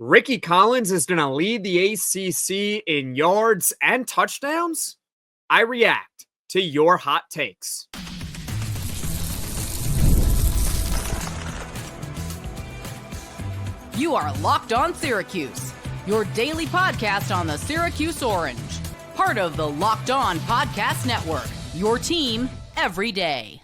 Rickie Collins is going to lead the ACC in yards and touchdowns? I react to your hot takes. You are Locked On Syracuse, your daily podcast on the Syracuse Orange, part of the Locked On Podcast Network, your team every day.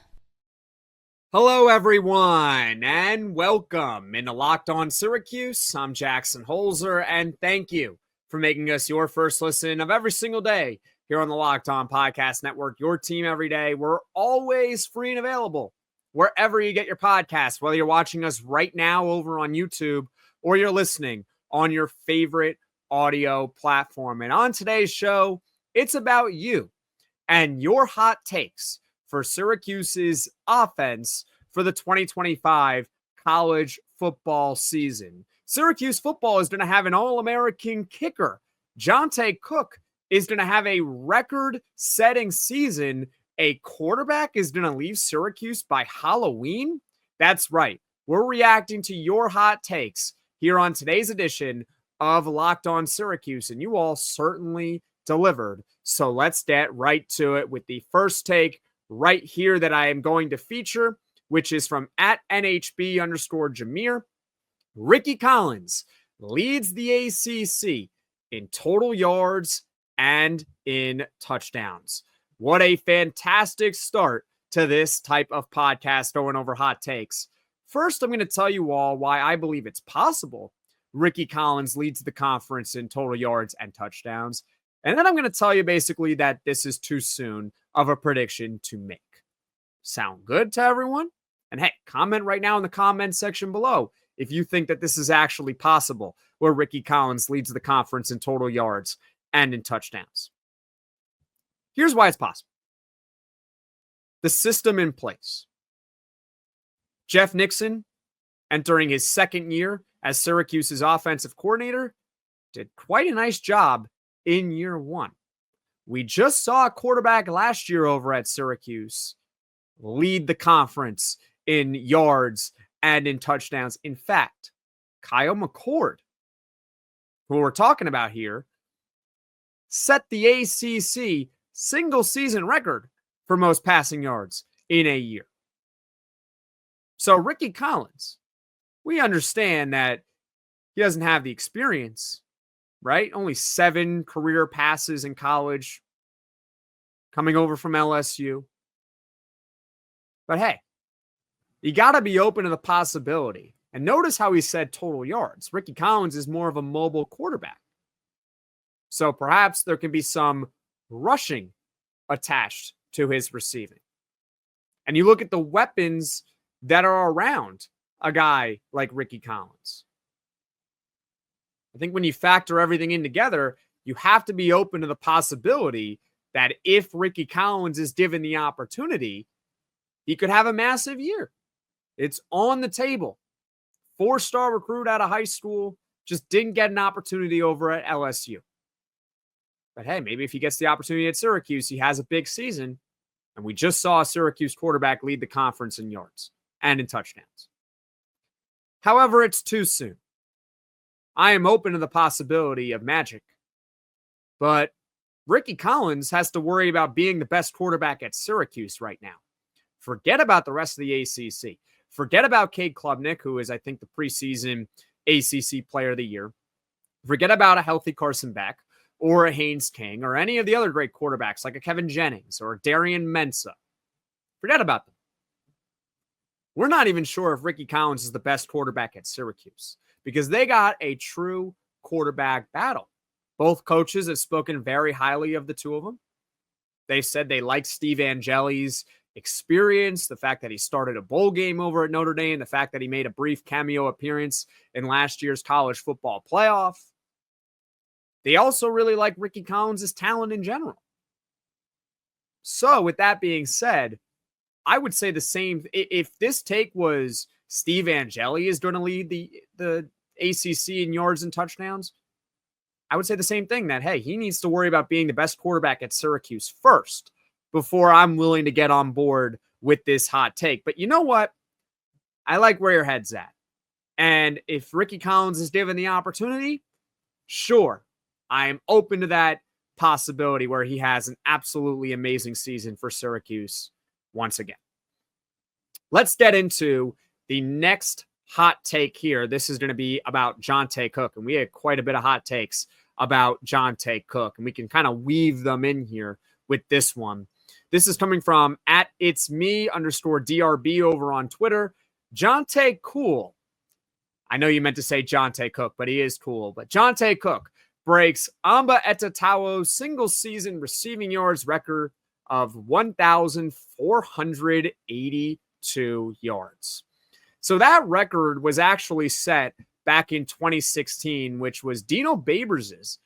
Hello, everyone, and welcome into Locked On Syracuse. I'm Jackson Holzer, and thank you for making us your first listen of every single day here on the Locked On Podcast Network, your team every day. We're always free and available wherever you get your podcasts, whether you're watching us right now over on YouTube or you're listening on your favorite audio platform. And on today's show, it's about you and your hot takes for Syracuse's offense for the 2025 college football season. Syracuse football is going to have an All-American kicker. Jonte Cook is going to have a record-setting season. A quarterback is going to leave Syracuse by Halloween? That's right. We're reacting to your hot takes here on today's edition of Locked On Syracuse, and you all certainly delivered. So let's get right to it with the first take right here that I am going to feature, which is from @NHB_Jameer. Rickie Collins leads the ACC in total yards and in touchdowns. What a fantastic start to this type of podcast going over hot takes. First, I'm going to tell you all why I believe it's possible Rickie Collins leads the conference in total yards and touchdowns. And then I'm going to tell you basically that this is too soon of a prediction to make. Sound good to everyone? And hey, comment right now in the comment section below if you think that this is actually possible, where Rickie Collins leads the conference in total yards and in touchdowns. Here's why it's possible. The system in place. Jeff Nixon, entering his second year as Syracuse's offensive coordinator, did quite a nice job in year one. We just saw a quarterback last year over at Syracuse lead the conference in yards and in touchdowns. In fact, Kyle McCord, who we're talking about here, set the ACC single season record for most passing yards in a year. So Rickie Collins, we understand that he doesn't have the experience, right? Only 7 career passes in college, coming over from LSU. But hey, you got to be open to the possibility. And notice how he said total yards. Rickie Collins is more of a mobile quarterback. So perhaps there can be some rushing attached to his receiving. And you look at the weapons that are around a guy like Rickie Collins. I think when you factor everything in together, you have to be open to the possibility that if Rickie Collins is given the opportunity, he could have a massive year. It's on the table. 4-star recruit out of high school, just didn't get an opportunity over at LSU. But hey, maybe if he gets the opportunity at Syracuse, he has a big season. And we just saw a Syracuse quarterback lead the conference in yards and in touchdowns. However, it's too soon. I am open to the possibility of magic. But Rickie Collins has to worry about being the best quarterback at Syracuse right now. Forget about the rest of the ACC. Forget about Cade Klubnik, who is, I think, the preseason ACC Player of the Year. Forget about a healthy Carson Beck or a Haynes King or any of the other great quarterbacks like a Kevin Jennings or a Darian Mensah. Forget about them. We're not even sure if Rickie Collins is the best quarterback at Syracuse because they got a true quarterback battle. Both coaches have spoken very highly of the two of them. They said they like Steve Angeli's experience, the fact that he started a bowl game over at Notre Dame, the fact that he made a brief cameo appearance in last year's college football playoff. They also really like Rickie Collins' talent in general. So with that being said, I would say the same. If this take was Steve Angeli is going to lead the ACC in yards and touchdowns, I would say the same thing, that, hey, he needs to worry about being the best quarterback at Syracuse first before I'm willing to get on board with this hot take. But you know what? I like where your head's at. And if Rickie Collins is given the opportunity, sure, I am open to that possibility where he has an absolutely amazing season for Syracuse once again. Let's get into the next hot take here. This is going to be about Jonte Cook, and we had quite a bit of hot takes about Jonte Cook, and we can kind of weave them in here with this one. This is coming from @itsme_DRB over on Twitter. Jonte Cool. I know you meant to say Jonte Cook, but he is cool. But Jonte Cook breaks Amba Etatawo's single season receiving yards record of 1,482 yards. So that record was actually set back in 2016, which was Dino Babers'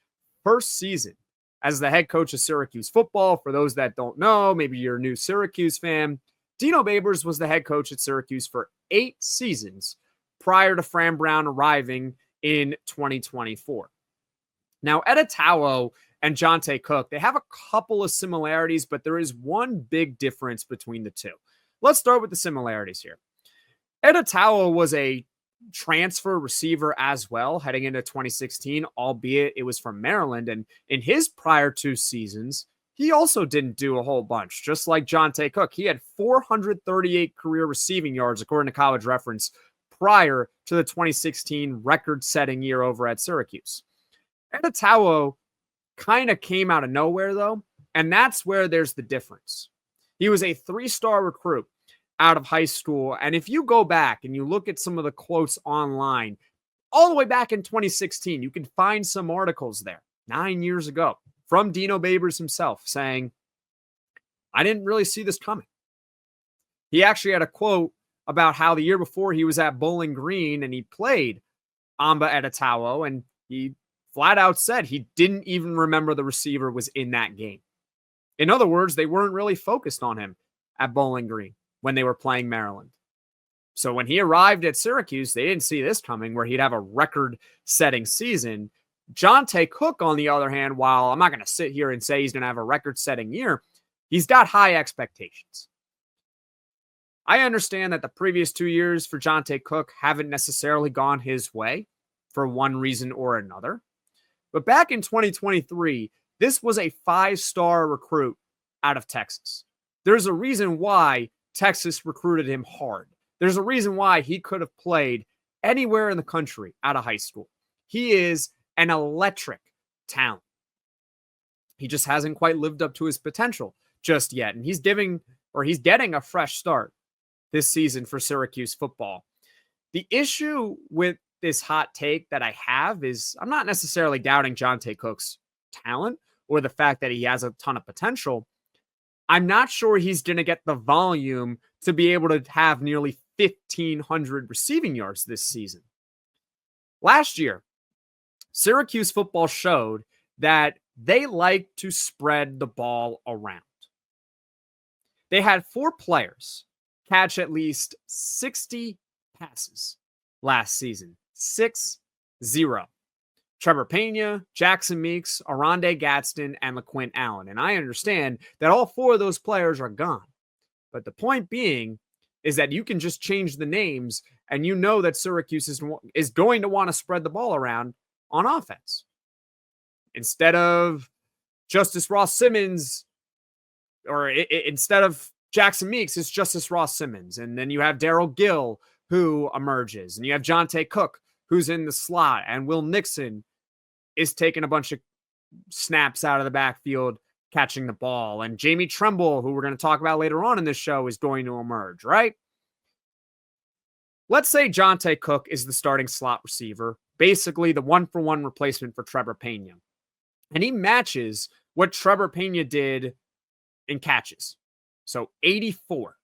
first season as the head coach of Syracuse football. For those that don't know, maybe you're a new Syracuse fan, Dino Babers was the head coach at Syracuse for 8 seasons prior to Fran Brown arriving in 2024. Now, Etatawo and Jonte Cook, they have a couple of similarities, but there is one big difference between the two. Let's start with the similarities here. Etatawo was a transfer receiver as well heading into 2016, albeit it was from Maryland. And in his prior 2 seasons, he also didn't do a whole bunch, just like Jonte Cook. He had 438 career receiving yards, according to College Reference, prior to the 2016 record-setting year over at Syracuse. Etatawo kind of came out of nowhere, though, and that's where there's the difference. He was a 3-star recruit out of high school, and if you go back and you look at some of the quotes online, all the way back in 2016, you can find some articles there 9 years ago from Dino Babers himself saying, I didn't really see this coming. He actually had a quote about how the year before he was at Bowling Green and he played Amba Etatawo, and he flat out said he didn't even remember the receiver was in that game. In other words, they weren't really focused on him at Bowling Green when they were playing Maryland. So when he arrived at Syracuse, they didn't see this coming, where he'd have a record-setting season. Jonte Cook, on the other hand, while I'm not going to sit here and say he's going to have a record-setting year, he's got high expectations. I understand that the previous 2 years for Jonte Cook haven't necessarily gone his way for one reason or another. But back in 2023, this was a 5-star recruit out of Texas. There's a reason why Texas recruited him hard. There's a reason why he could have played anywhere in the country out of high school. He is an electric talent. He just hasn't quite lived up to his potential just yet. And he's getting a fresh start this season for Syracuse football. The issue with this hot take that I have is I'm not necessarily doubting Jonte Cook's talent or the fact that he has a ton of potential. I'm not sure he's going to get the volume to be able to have nearly 1,500 receiving yards this season. Last year, Syracuse football showed that they like to spread the ball around. They had 4 players catch at least 60 passes last season. 6-0. Trevor Pena, Jackson Meeks, Arande Gadsden, and LaQuint Allen. And I understand that all 4 of those players are gone. But the point being is that you can just change the names, and you know that Syracuse is going to want to spread the ball around on offense. Instead of Justice Ross Simmons, or instead of Jackson Meeks, it's Justice Ross Simmons. And then you have Daryl Gill, who emerges. And you have Jonte Cook, who's in the slot. And Will Nixon is taking a bunch of snaps out of the backfield, catching the ball. And Jamie Tremble, who we're going to talk about later on in this show, is going to emerge, right? Let's say Jonte Cook is the starting slot receiver, basically the 1-for-1 replacement for Trevor Pena. And he matches what Trevor Pena did in catches. So 84,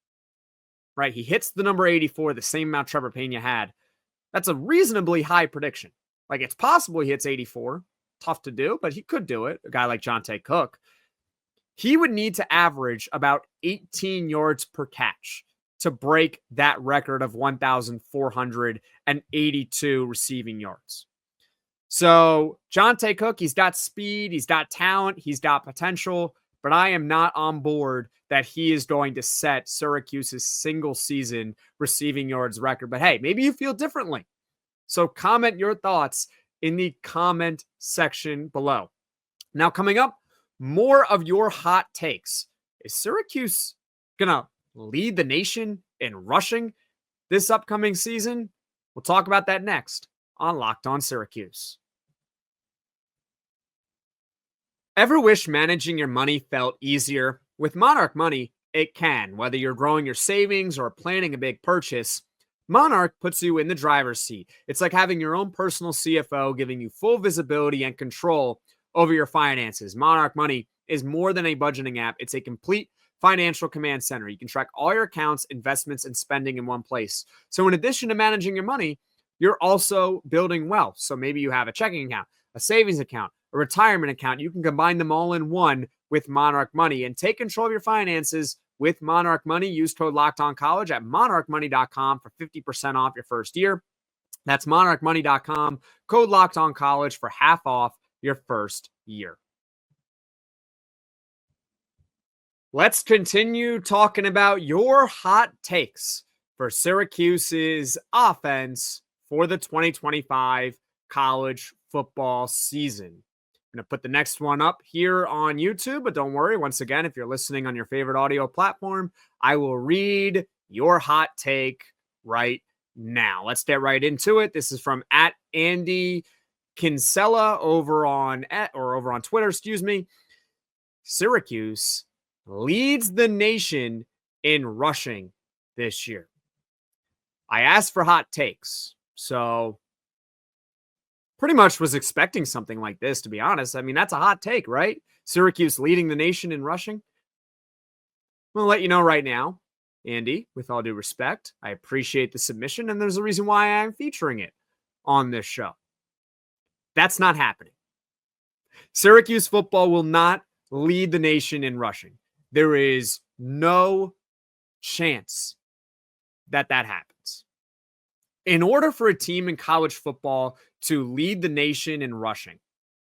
right? He hits the number 84, the same amount Trevor Pena had. That's a reasonably high prediction. Like, it's possible he hits 84. Tough to do, but he could do it. A guy like Jonte Cook. He would need to average about 18 yards per catch to break that record of 1,482 receiving yards. So Jonte Cook, he's got speed, he's got talent, he's got potential, but I am not on board that he is going to set Syracuse's single season receiving yards record. But hey, maybe you feel differently. So comment your thoughts in the comment section below. Now, coming up, more of your hot takes. Is Syracuse going to lead the nation in rushing this upcoming season? We'll talk about that next on Locked On Syracuse. Ever wish managing your money felt easier? With Monarch Money, it can. Whether you're growing your savings or planning a big purchase, Monarch puts you in the driver's seat. It's like having your own personal CFO, giving you full visibility and control over your finances. Monarch Money is more than a budgeting app. It's a complete financial command center. You can track all your accounts, investments, and spending in one place. So in addition to managing your money, you're also building wealth. So maybe you have a checking account, a savings account, a retirement account. You can combine them all in one with Monarch Money and take control of your finances with Monarch Money. Use code LOCKEDONCollege at monarchmoney.com for 50% off your first year. That's monarchmoney.com, code LOCKEDONCollege for half off your first year. Let's continue talking about your hot takes for Syracuse's offense for the 2025 college football season. I'm going to put the next one up here on YouTube, but don't worry. Once again, if you're listening on your favorite audio platform, I will read your hot take right now. Let's get right into it. This is from @Andy Kinsella over on Twitter, Syracuse leads the nation in rushing this year. I asked for hot takes, so pretty much was expecting something like this, to be honest. I mean, that's a hot take, right? Syracuse leading the nation in rushing. I'm going to let you know right now, Andy, with all due respect, I appreciate the submission, and there's a reason why I'm featuring it on this show. That's not happening. Syracuse football will not lead the nation in rushing. There is no chance that happens. In order for a team in college football to lead the nation in rushing,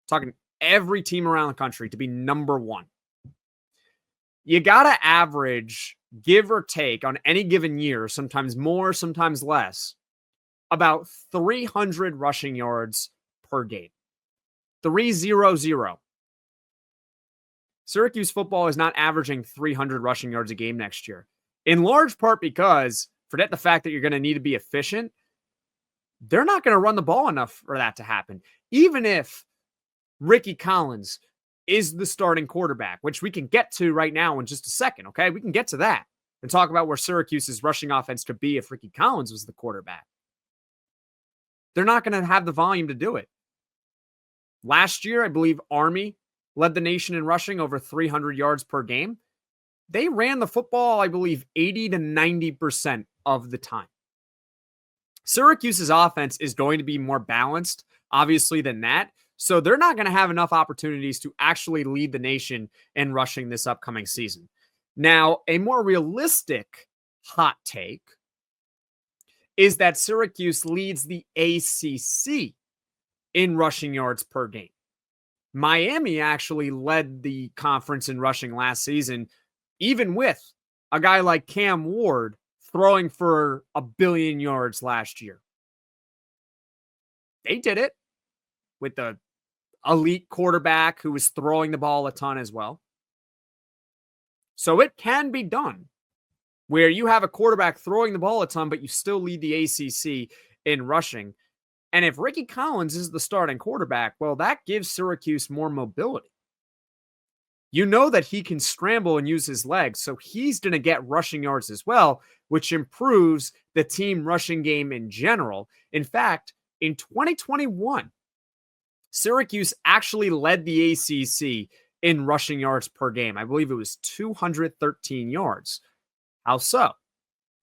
talking every team around the country to be number one, you got to average, give or take on any given year, sometimes more, sometimes less, about 300 rushing yards per game. 300. Syracuse football is not averaging 300 rushing yards a game next year, in large part because, forget the fact that you're going to need to be efficient, they're not going to run the ball enough for that to happen. Even if Rickie Collins is the starting quarterback, which we can get to right now in just a second, okay? We can get to that and talk about where Syracuse's rushing offense could be if Rickie Collins was the quarterback. They're not going to have the volume to do it. Last year, I believe Army led the nation in rushing over 300 yards per game. They ran the football, I believe, 80 to 90% of the time. Syracuse's offense is going to be more balanced, obviously, than that. So they're not going to have enough opportunities to actually lead the nation in rushing this upcoming season. Now, a more realistic hot take is that Syracuse leads the ACC in rushing yards per game. Miami actually led the conference in rushing last season, even with a guy like Cam Ward throwing for 1 billion yards last year. They did it with the elite quarterback who was throwing the ball a ton as well. So it can be done where you have a quarterback throwing the ball a ton, but you still lead the ACC in rushing. And if Rickie Collins is the starting quarterback, well, that gives Syracuse more mobility. You know that he can scramble and use his legs, so he's going to get rushing yards as well, which improves the team rushing game in general. In fact, in 2021, Syracuse actually led the ACC in rushing yards per game. I believe it was 213 yards. How so?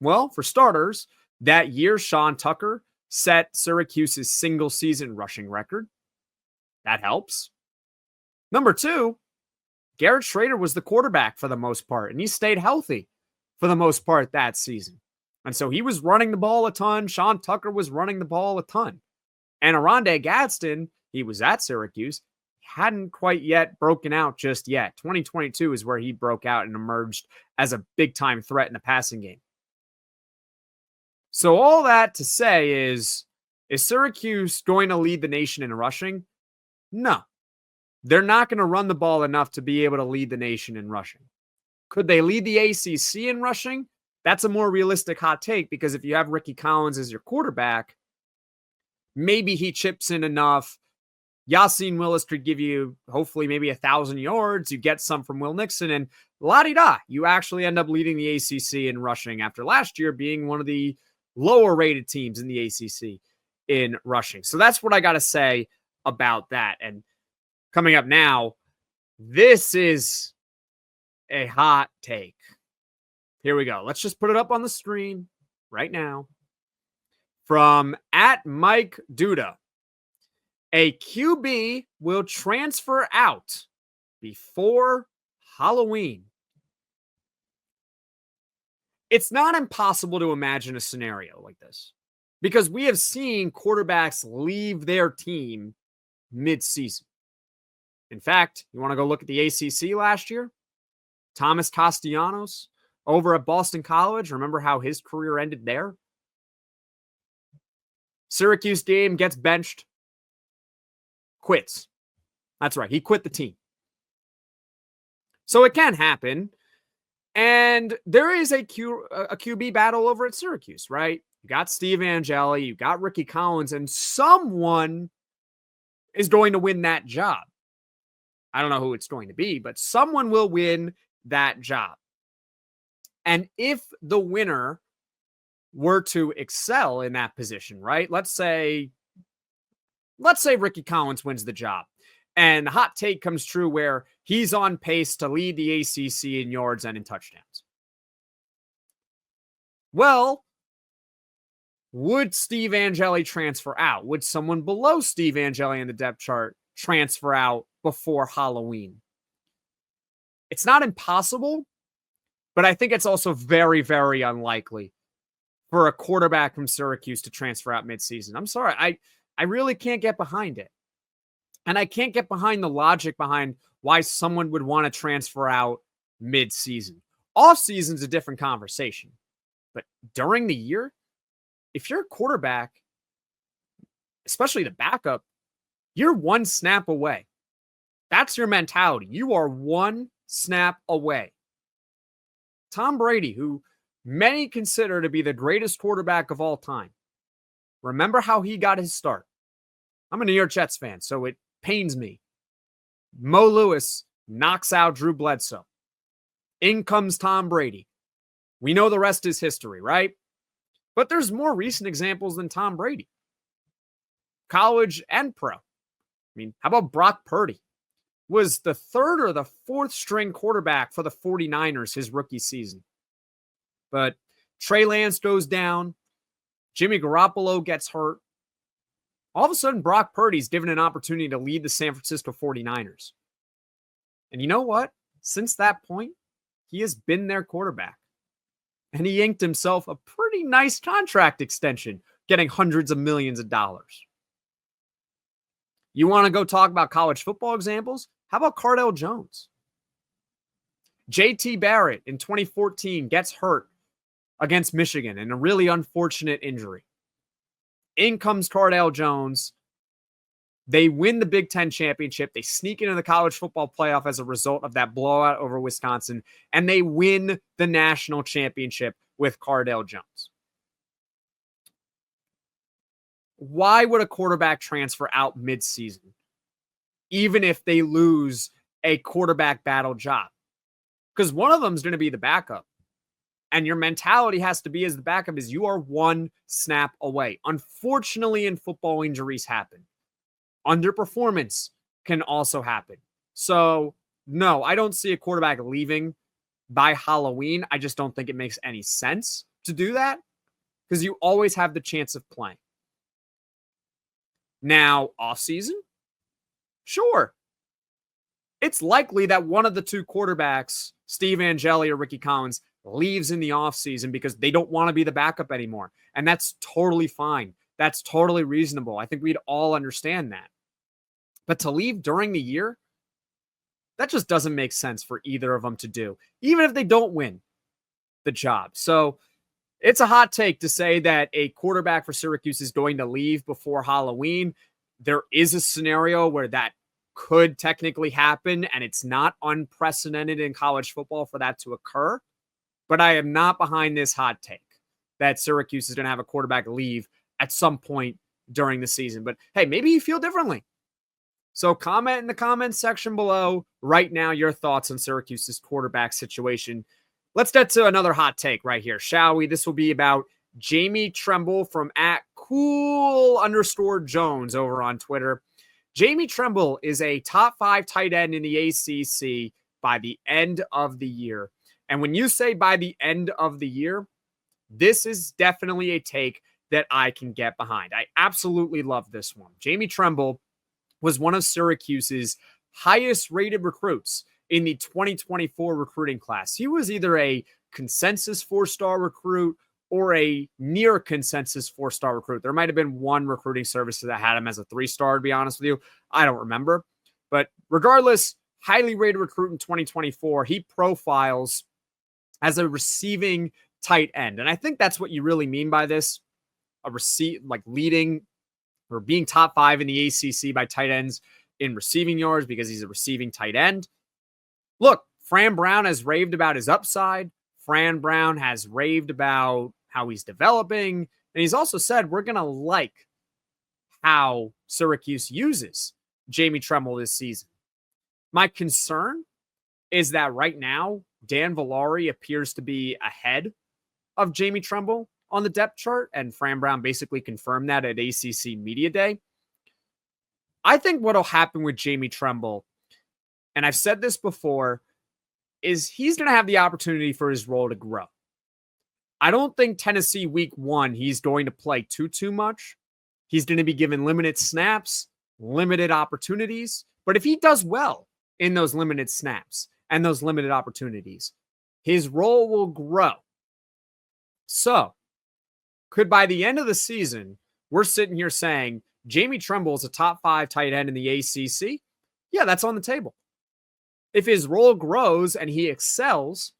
Well, for starters, that year, Sean Tucker set Syracuse's single season rushing record. That helps. Number two, Garrett Schrader was the quarterback for the most part, and he stayed healthy for the most part that season. And so he was running the ball a ton. Sean Tucker was running the ball a ton. And Oronde Gadsden, he was at Syracuse, hadn't quite yet broken out just yet. 2022 is where he broke out and emerged as a big-time threat in the passing game. So all that to say is Is Syracuse going to lead the nation in rushing? No. They're not going to run the ball enough to be able to lead the nation in rushing. Could they lead the ACC in rushing? That's a more realistic hot take, because if you have Rickie Collins as your quarterback, maybe he chips in enough. Yassine Willis could give you, hopefully, maybe 1,000 yards. You get some from Will Nixon, and la-di-da, you actually end up leading the ACC in rushing after last year being one of the lower-rated teams in the ACC in rushing. So that's what I got to say about that. And coming up now, this is a hot take. Here we go. Let's just put it up on the screen right now. From @Mike Duda. A QB will transfer out before Halloween. It's not impossible to imagine a scenario like this, because we have seen quarterbacks leave their team mid-season. In fact, you want to go look at the ACC last year? Thomas Castellanos over at Boston College. Remember how his career ended there? Syracuse game, gets benched, quits. That's right. He quit the team. So it can happen. And there is a QB battle over at Syracuse, right? You got Steve Angeli, you got Rickie Collins, and someone is going to win that job. I don't know who it's going to be, but someone will win that job. And if the winner were to excel in that position, right? Let's say Rickie Collins wins the job, and the hot take comes true where he's on pace to lead the ACC in yards and in touchdowns. Well, would Steve Angeli transfer out? Would someone below Steve Angeli in the depth chart transfer out before Halloween? It's not impossible, but I think it's also very, very unlikely for a quarterback from Syracuse to transfer out midseason. I'm sorry. I really can't get behind it. And I can't get behind the logic behind why someone would want to transfer out mid-season. Off-season's a different conversation. But during the year, if you're a quarterback, especially the backup, you're one snap away. That's your mentality. You are one snap away. Tom Brady, who many consider to be the greatest quarterback of all time. Remember how he got his start. I'm a New York Jets fan, so it pains me. Mo Lewis knocks out Drew Bledsoe. In comes Tom Brady. We know the rest is history, right? But there's more recent examples than Tom Brady. College and pro. I mean, how about Brock Purdy? Was the third or the fourth string quarterback for the 49ers his rookie season. But Trey Lance goes down. Jimmy Garoppolo gets hurt. All of a sudden, Brock Purdy's given an opportunity to lead the San Francisco 49ers. And you know what? Since that point, he has been their quarterback. And he inked himself a pretty nice contract extension, getting hundreds of millions of dollars. You want to go talk about college football examples? How about Cardale Jones? JT Barrett in 2014 gets hurt against Michigan in a really unfortunate injury. In comes Cardale Jones. They win the Big Ten championship. They sneak into the college football playoff as a result of that blowout over Wisconsin, and they win the national championship with Cardale Jones. Why would a quarterback transfer out midseason, even if they lose a quarterback battle job? Because one of them is going to be the backup. And your mentality has to be as the backup is you are one snap away. Unfortunately, in football, injuries happen. Underperformance can also happen. So, no, I don't see a quarterback leaving by Halloween. I just don't think it makes any sense to do that because you always have the chance of playing. Now, off-season? Sure. It's likely that one of the two quarterbacks, Steve Angeli or Rickie Collins, leaves in the offseason because they don't want to be the backup anymore. And that's totally fine. That's totally reasonable. I think we'd all understand that. But to leave during the year, that just doesn't make sense for either of them to do, even if they don't win the job. So It's a hot take to say that a quarterback for Syracuse is going to leave before Halloween. There is a scenario where that could technically happen, and it's not unprecedented in college football for that to occur. But I am not behind this hot take that Syracuse is going to have a quarterback leave at some point during the season. But hey, maybe you feel differently. So comment in the comments section below right now your thoughts on Syracuse's quarterback situation. Let's get to another hot take right here, shall we? This will be about Jamie Tremble from @cool_Jones over on Twitter. Jamie Tremble is a top 5 tight end in the ACC by the end of the year. And when you say by the end of the year, this is definitely a take that I can get behind. I absolutely love this one. Jamie Tremble was one of Syracuse's highest rated recruits in the 2024 recruiting class. He was either a consensus 4-star recruit or a near consensus 4-star recruit. There might have been one recruiting service that had him as a 3-star, to be honest with you. I don't remember. But regardless, highly rated recruit in 2024. He profiles as a receiving tight end. And I think that's what you really mean by this. Leading or being top 5 in the ACC by tight ends in receiving yards because he's a receiving tight end. Look, Fran Brown has raved about his upside. Fran Brown has raved about how he's developing. And he's also said, we're going to like how Syracuse uses Jamie Tremble this season. My concern is that right now, Dan Villari appears to be ahead of Jamie Tremble on the depth chart, and Fran Brown basically confirmed that at ACC Media Day. I think what'll happen with Jamie Tremble, and I've said this before, is he's going to have the opportunity for his role to grow. I don't think Tennessee week 1, he's going to play too much. He's going to be given limited snaps, limited opportunities. But if he does well in those limited snaps and those limited opportunities, his role will grow. So, could by the end of the season, we're sitting here saying Jamie Tremble is a top 5 tight end in the ACC? Yeah, that's on the table. If his role grows and he excels,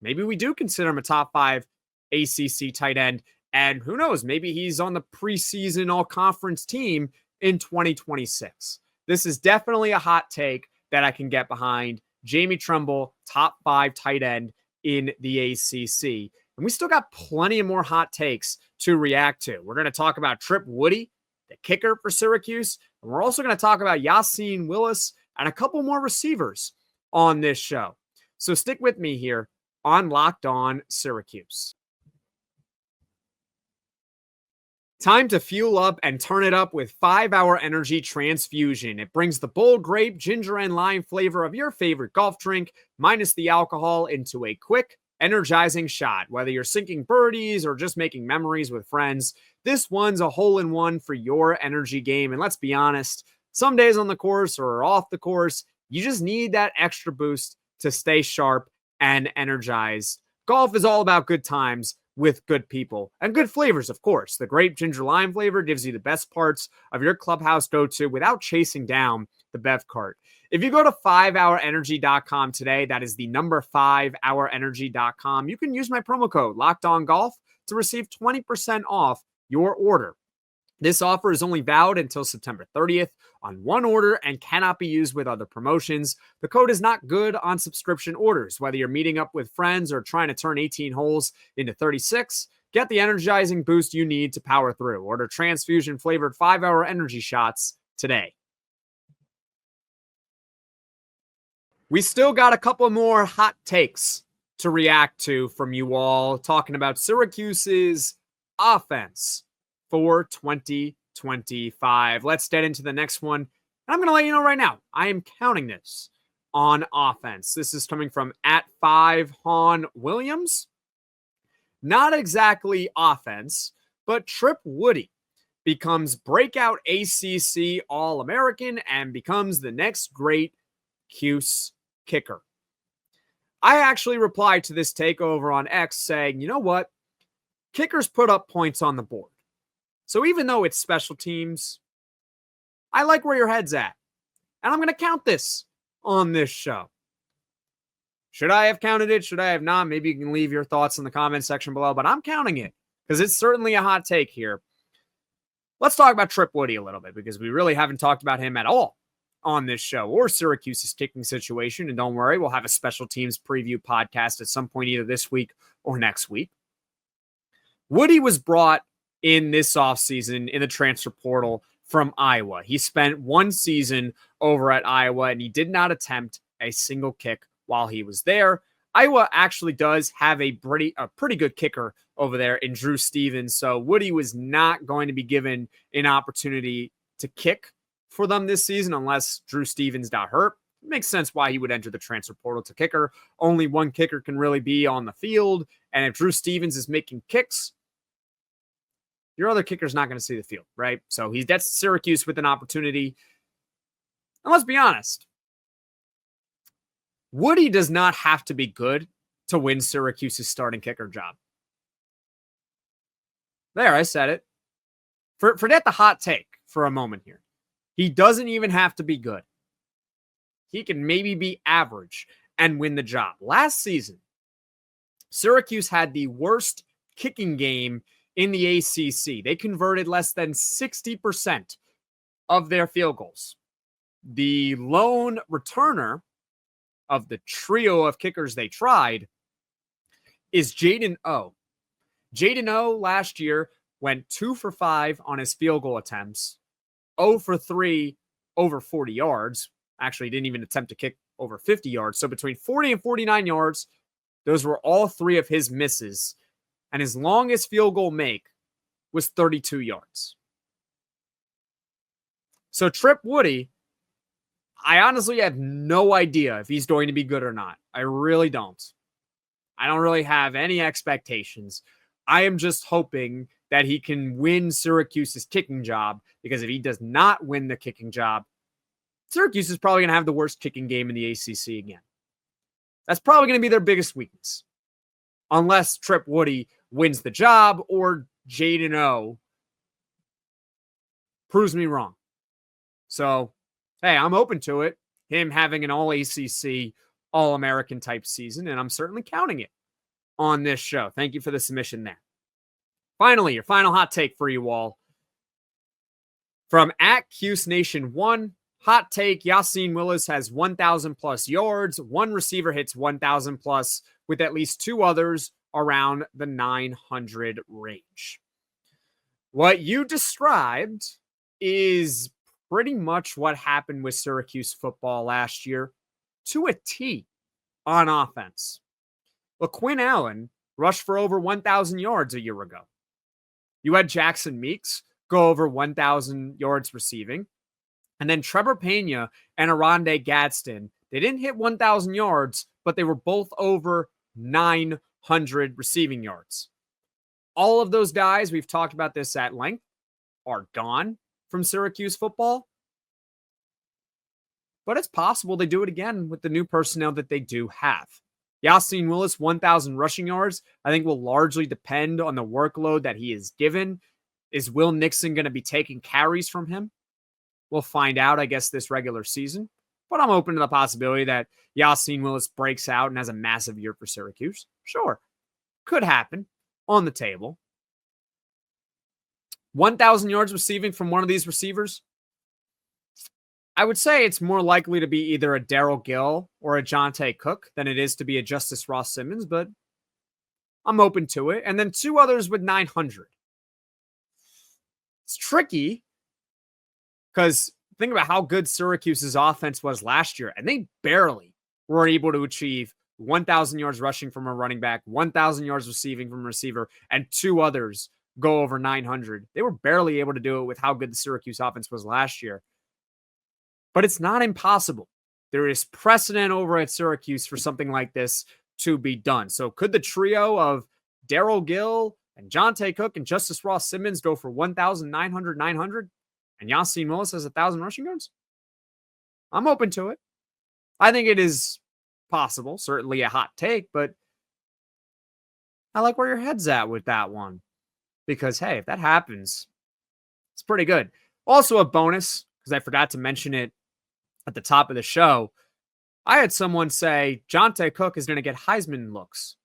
maybe we do consider him a top 5 ACC tight end. And who knows, maybe he's on the preseason all-conference team in 2026. This is definitely a hot take that I can get behind. Jamie Tremble, top 5 tight end in the ACC. And we still got plenty of more hot takes to react to. We're going to talk about Trip Woody, the kicker for Syracuse. And we're also going to talk about Yassine Willis and a couple more receivers on this show. So stick with me here on Locked On Syracuse. Time to fuel up and turn it up with 5-Hour Energy Transfusion. It brings the bold grape, ginger, and lime flavor of your favorite golf drink, minus the alcohol, into a quick, energizing shot. Whether you're sinking birdies or just making memories with friends, this one's a hole-in-one for your energy game. And let's be honest, some days on the course or off the course, you just need that extra boost to stay sharp and energized. Golf is all about good times with good people and good flavors, of course. The grape ginger lime flavor gives you the best parts of your clubhouse go-to without chasing down the bev cart. If you go to 5hourenergy.com today, that is the number 5hourenergy.com, you can use my promo code LOCKEDONGOLF to receive 20% off your order. This offer is only valid until September 30th on one order and cannot be used with other promotions. The code is not good on subscription orders. Whether you're meeting up with friends or trying to turn 18 holes into 36, get the energizing boost you need to power through. Order transfusion-flavored 5-Hour Energy shots today. We still got a couple more hot takes to react to from you all, talking about Syracuse's offense for 2025. Let's get into the next one. And I'm going to let you know right now, I am counting this on offense. This is coming from @5HawnWilliams. Not exactly offense, but Trip Woody becomes breakout ACC All-American and becomes the next great Cuse kicker. I actually replied to this takeover on X saying, you know what? Kickers put up points on the board. So even though it's special teams, I like where your head's at. And I'm going to count this on this show. Should I have counted it? Should I have not? Maybe you can leave your thoughts in the comment section below, but I'm counting it because it's certainly a hot take here. Let's talk about Trip Woody a little bit because we really haven't talked about him at all on this show or Syracuse's kicking situation. And don't worry, we'll have a special teams preview podcast at some point either this week or next week. Woody was brought in this offseason in the transfer portal from Iowa. He spent one season over at Iowa, and he did not attempt a single kick while he was there. Iowa actually does have a pretty good kicker over there in Drew Stevens, so Woody was not going to be given an opportunity to kick for them this season unless Drew Stevens got hurt. It makes sense why he would enter the transfer portal to kicker. Only one kicker can really be on the field, and if Drew Stevens is making kicks, your other kicker's not going to see the field, right? So he gets Syracuse with an opportunity. And let's be honest, Woody does not have to be good to win Syracuse's starting kicker job. There, I said it. Forget the hot take for a moment here. He doesn't even have to be good. He can maybe be average and win the job. Last season, Syracuse had the worst kicking game in the ACC. They converted less than 60% of their field goals. The lone returner of the trio of kickers they tried is Jaden O. Jaden O last year went 2 for 5 on his field goal attempts, 0 for 3 over 40 yards. Actually, didn't even attempt to kick over 50 yards. So between 40 and 49 yards, those were all 3 of his misses. And his longest field goal make was 32 yards. So Trip Woody, I honestly have no idea if he's going to be good or not. I really don't. I don't really have any expectations. I am just hoping that he can win Syracuse's kicking job, because if he does not win the kicking job, Syracuse is probably going to have the worst kicking game in the ACC again. That's probably going to be their biggest weakness. Unless Trip Woody wins the job or Jaden O proves me wrong. So, hey, I'm open to it. Him having an all-ACC, all-American type season, and I'm certainly counting it on this show. Thank you for the submission there. Finally, your final hot take for you all. From @CuseNation1, hot take, Yassine Willis has 1,000 plus yards. One receiver hits 1,000 plus, with at least 2 others around the 900 range. What you described is pretty much what happened with Syracuse football last year to a T on offense. Well, Quinn Allen rushed for over 1,000 yards a year ago. You had Jackson Meeks go over 1,000 yards receiving. And then Trevor Pena and Aronde Gadsden, they didn't hit 1,000 yards, but they were both over 900 receiving yards. All of those guys, we've talked about this at length, are gone from Syracuse football. But it's possible they do it again with the new personnel that they do have. Yassine Willis, 1,000 rushing yards, I think will largely depend on the workload that he is given. Is Will Nixon going to be taking carries from him? We'll find out, I guess, this regular season. But I'm open to the possibility that Yassine Willis breaks out and has a massive year for Syracuse. Sure. Could happen. On the table. 1,000 yards receiving from one of these receivers. I would say it's more likely to be either a Daryl Gill or a Jonte Cook than it is to be a Justice Ross Simmons, but I'm open to it. And then 2 others with 900. It's tricky because think about how good Syracuse's offense was last year, and they barely were able to achieve 1,000 yards rushing from a running back, 1,000 yards receiving from a receiver, and 2 others go over 900. They were barely able to do it with how good the Syracuse offense was last year. But it's not impossible. There is precedent over at Syracuse for something like this to be done. So could the trio of Daryl Gill and Jonte Cook and Justice Ross Simmons go for 1,900, 900, and Yassine Willis has 1,000 rushing yards? I'm open to it. I think it is possible, certainly a hot take, but I like where your head's at with that one. Because, hey, if that happens, it's pretty good. Also a bonus, because I forgot to mention it at the top of the show, I had someone say Jonte Cook is going to get Heisman looks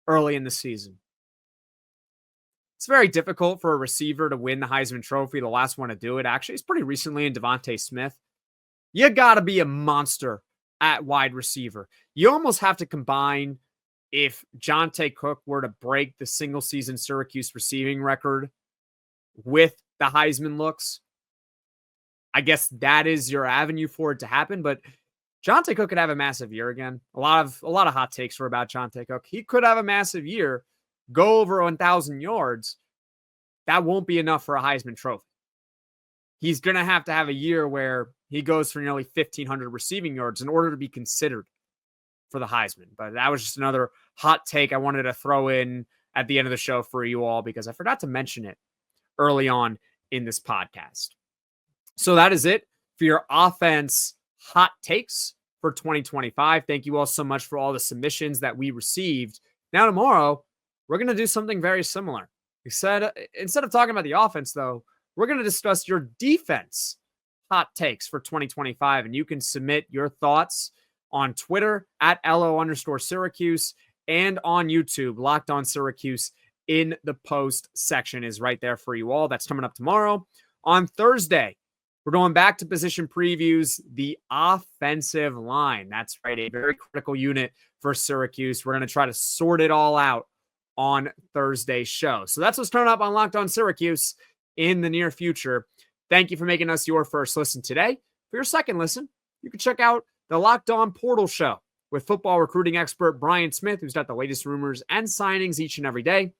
early in the season. It's very difficult for a receiver to win the Heisman Trophy. The last one to do it, actually, is pretty recently in Devontae Smith. You got to be a monster at wide receiver. You almost have to combine if Jonte Cook were to break the single season Syracuse receiving record with the Heisman looks. I guess that is your avenue for it to happen, but Jonte Cook could have a massive year again. A lot of hot takes were about Jonte Cook. He could have a massive year, go over 1,000 yards. That won't be enough for a Heisman Trophy. He's going to have a year where he goes for nearly 1,500 receiving yards in order to be considered for the Heisman. But that was just another hot take I wanted to throw in at the end of the show for you all because I forgot to mention it early on in this podcast. So that is it for your offense hot takes for 2025. Thank you all so much for all the submissions that we received. Now tomorrow, we're going to do something very similar. Instead of talking about the offense, though, we're going to discuss your defense hot takes for 2025. And you can submit your thoughts on Twitter at LO_Syracuse and on YouTube. Locked On Syracuse in the post section is right there for you all. That's coming up tomorrow. On Thursday, we're going back to position previews, the offensive line. That's right, a very critical unit for Syracuse. We're going to try to sort it all out on Thursday's show. So that's what's coming up on Locked On Syracuse in the near future. Thank you for making us your first listen today. For your second listen, you can check out the Locked On Portal Show with football recruiting expert Brian Smith, who's got the latest rumors and signings each and every day.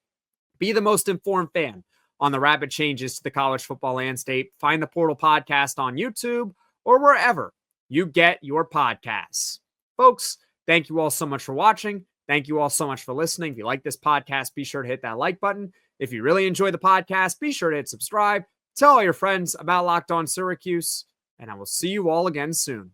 Be the most informed fan on the rapid changes to the college football landscape. Find the Portal Podcast on YouTube or wherever you get your podcasts. Folks, thank you all so much for watching. Thank you all so much for listening. If you like this podcast, be sure to hit that like button. If you really enjoy the podcast, be sure to hit subscribe. Tell all your friends about Locked On Syracuse, and I will see you all again soon.